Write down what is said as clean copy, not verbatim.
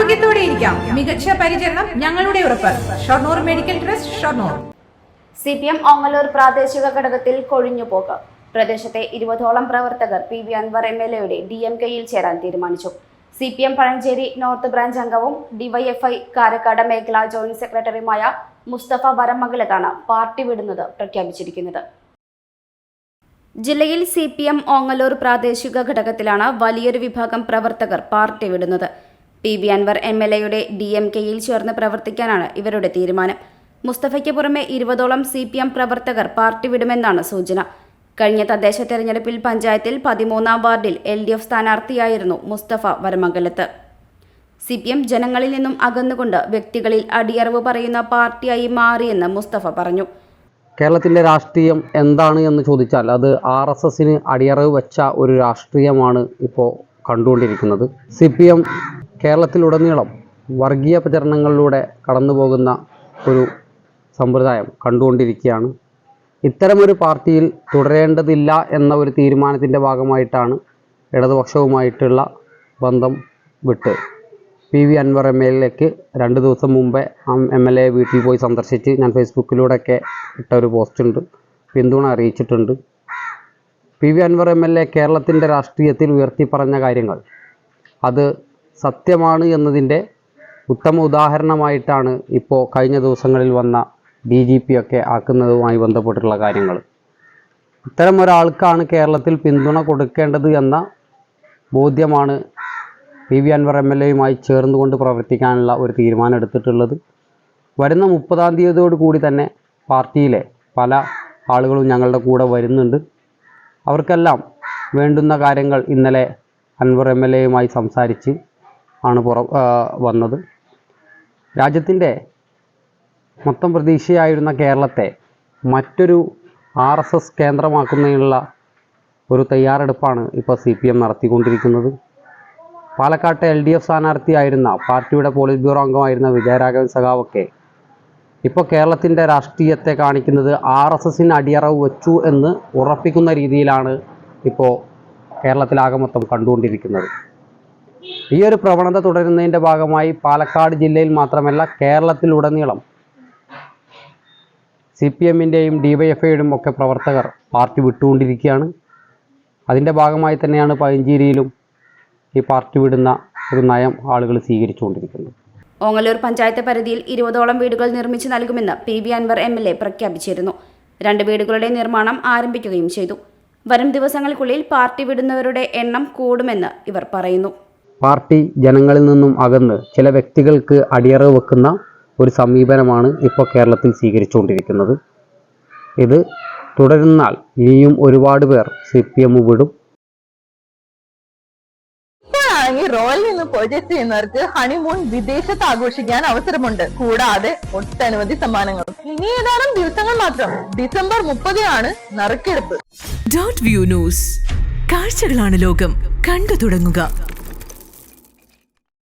ആരോഗ്യത്തോടെ ഇരിക്കാം. മികച്ച പരിചരണം ഞങ്ങളുടെ ഉറപ്പ്. Shoranur medical trust, Shoranur. CPM Ongallur പ്രാദേശിക ഘടകത്തിൽ കൊഴിഞ്ഞുപോക്ക്. പ്രദേശത്തെ 20ഓളം പ്രവർത്തകർ PV അൻവർ MLAയുടെ DMK-യിൽ ചേരാൻ തീരുമാനിച്ചു. CPM പഴഞ്ചേരി നോർത്ത് ബ്രാഞ്ച് അംഗവും DYFI കാരക്കാട് മേഖലാ ജോയിന്റ് സെക്രട്ടറിയുമായ മുസ്തഫ വരമംഗലത്താണ് പാർട്ടി വിടുന്നത് പ്രഖ്യാപിച്ചിരിക്കുന്നത്. ജില്ലയിൽ CPM ഓങ്ങല്ലൂർ പ്രാദേശിക ഘടകത്തിലാണ് വലിയൊരു വിഭാഗം പ്രവർത്തകർ പാർട്ടി വിടുന്നത്. PV അൻവർ MLAയുടെ DMK-യിൽ ചേർന്ന് പ്രവർത്തിക്കാനാണ് ഇവരുടെ തീരുമാനം. മുസ്തഫയ്ക്ക് പുറമെ 20ഓളം CPM പ്രവർത്തകർ പാർട്ടി വിടുമെന്നാണ് സൂചന. കഴിഞ്ഞ തദ്ദേശ തെരഞ്ഞെടുപ്പിൽ പഞ്ചായത്തിൽ 13-ാം വാർഡിൽ LDF സ്ഥാനാർത്ഥിയായിരുന്നു മുസ്തഫ വരമംഗലത്ത്. CPM ജനങ്ങളിൽ നിന്നും അകന്നുകൊണ്ട് വ്യക്തികളിൽ അടിയറവ് പറയുന്ന പാർട്ടിയായി മാറിയെന്ന് മുസ്തഫ പറഞ്ഞു. കേരളത്തിൻ്റെ രാഷ്ട്രീയം എന്താണ് എന്ന് ചോദിച്ചാൽ അത് RSSന് അടിയറവ് വെച്ച ഒരു രാഷ്ട്രീയമാണ് ഇപ്പോൾ കണ്ടുകൊണ്ടിരിക്കുന്നത്. CPM കേരളത്തിലുടനീളം വർഗീയ പ്രചരണങ്ങളിലൂടെ കടന്നു പോകുന്ന ഒരു സമ്പ്രദായം കണ്ടുകൊണ്ടിരിക്കുകയാണ്. ഇത്തരമൊരു പാർട്ടിയിൽ തുടരേണ്ടതില്ല എന്ന ഒരു തീരുമാനത്തിൻ്റെ ഭാഗമായിട്ടാണ് ഇടതുപക്ഷവുമായിട്ടുള്ള ബന്ധം വിട്ട് PV അൻവർ MLAക്ക് 2 ദിവസം മുമ്പേ MLA വീട്ടിൽ പോയി സന്ദർശിച്ച് ഞാൻ ഫേസ്ബുക്കിലൂടെയൊക്കെ ഇട്ട ഒരു പോസ്റ്റുണ്ട്, പിന്തുണ അറിയിച്ചിട്ടുണ്ട്. PV അൻവർ MLA കേരളത്തിൻ്റെ രാഷ്ട്രീയത്തിൽ ഉയർത്തിപ്പറഞ്ഞ കാര്യങ്ങൾ അത് സത്യമാണ് എന്നതിൻ്റെ ഉത്തമ ഉദാഹരണമായിട്ടാണ് ഇപ്പോൾ കഴിഞ്ഞ ദിവസങ്ങളിൽ വന്ന DGP ഒക്കെ ആക്കുന്നതുമായി ബന്ധപ്പെട്ടിട്ടുള്ള കാര്യങ്ങൾ. ഇത്തരം ഒരാൾക്കാണ് കേരളത്തിൽ പിന്തുണ കൊടുക്കേണ്ടത് എന്ന ബോധ്യമാണ് PV അൻവർ MLAയുമായി ചേർന്നുകൊണ്ട് പ്രവർത്തിക്കാനുള്ള ഒരു തീരുമാനം എടുത്തിട്ടുള്ളത്. വരുന്ന 30-ാം തീയതിയോട് കൂടി തന്നെ പാർട്ടിയിലെ പല ആളുകളും ഞങ്ങളുടെ കൂടെ വരുന്നുണ്ട്. അവർക്കെല്ലാം വേണ്ടുന്ന കാര്യങ്ങൾ ഇന്നലെ അൻവർ MLAയുമായി സംസാരിച്ച് ആണ് വന്നത്. രാജ്യത്തിൻ്റെ മൊത്തം പ്രതീക്ഷയായിരുന്ന കേരളത്തെ മറ്റൊരു RSS കേന്ദ്രമാക്കുന്നതിനുള്ള ഒരു തയ്യാറെടുപ്പാണ് ഇപ്പോൾ CPM നടത്തിക്കൊണ്ടിരിക്കുന്നത്. പാലക്കാട്ടെ LDF സ്ഥാനാർത്ഥിയായിരുന്ന പാർട്ടിയുടെ പോളിറ്റ് ബ്യൂറോ അംഗമായിരുന്ന വിജയരാഘവൻ സഖാവൊക്കെ ഇപ്പോൾ കേരളത്തിൻ്റെ രാഷ്ട്രീയത്തെ കാണിക്കുന്നത് RSSന് അടിയറവ് വെച്ചു എന്ന് ഉറപ്പിക്കുന്ന രീതിയിലാണ് ഇപ്പോൾ കേരളത്തിലാകെ മൊത്തം കണ്ടുകൊണ്ടിരിക്കുന്നത്. ഈ ഒരു പ്രവണത തുടരുന്നതിൻ്റെ ഭാഗമായി പാലക്കാട് ജില്ലയിൽ മാത്രമല്ല കേരളത്തിലുടനീളം CPMൻ്റെയും DYFIയുടെയും ഒക്കെ പ്രവർത്തകർ പാർട്ടി വിട്ടുകൊണ്ടിരിക്കുകയാണ്. അതിൻ്റെ ഭാഗമായി തന്നെയാണ് പഴഞ്ചേരിയിലും ഈ പാർട്ടി വിടുന്ന ഒരു നയം ആളുകൾ സ്വീകരിച്ചുകൊണ്ടിരിക്കുന്നത്. ഓങ്ങല്ലൂർ പഞ്ചായത്ത് പരിധിയിൽ 20ഓളം വീടുകൾ നിർമ്മിച്ചു നൽകുമെന്ന് PV അൻവർ MLA പ്രഖ്യാപിച്ചിരുന്നു. 2 വീടുകളുടെ നിർമ്മാണം ആരംഭിക്കുകയും ചെയ്തു. വരും ദിവസങ്ങൾക്കുള്ളിൽ പാർട്ടി വിടുന്നവരുടെ എണ്ണം കൂടുമെന്ന് ഇവർ പറയുന്നു. പാർട്ടി ജനങ്ങളിൽ നിന്നും അകന്ന് ചില വ്യക്തികൾക്ക് അടിയറവ് വെക്കുന്ന ഒരു സമീപനമാണ് ഇപ്പോൾ കേരളത്തിൽ സ്വീകരിച്ചുകൊണ്ടിരിക്കുന്നത്. ഇത് തുടരുന്നാൽ ഇനിയും ഒരുപാട് പേർ CPM വിടും. റോയൽ നിന്ന് പർച്ചേസ് ചെയ്യുന്നവർക്ക് ഹണിമൂൺ വിദേശത്ത് ആഘോഷിക്കാൻ അവസരമുണ്ട്. കൂടാതെ ഒട്ടനവധി സമ്മാനങ്ങൾ. ഇനി ഏതാനും ദിവസങ്ങൾ മാത്രം. ഡിസംബർ 30 നറുക്കെടുപ്പ്. .view news. കാഴ്ചകളാണ് ലോകം. കണ്ടു തുടങ്ങുക.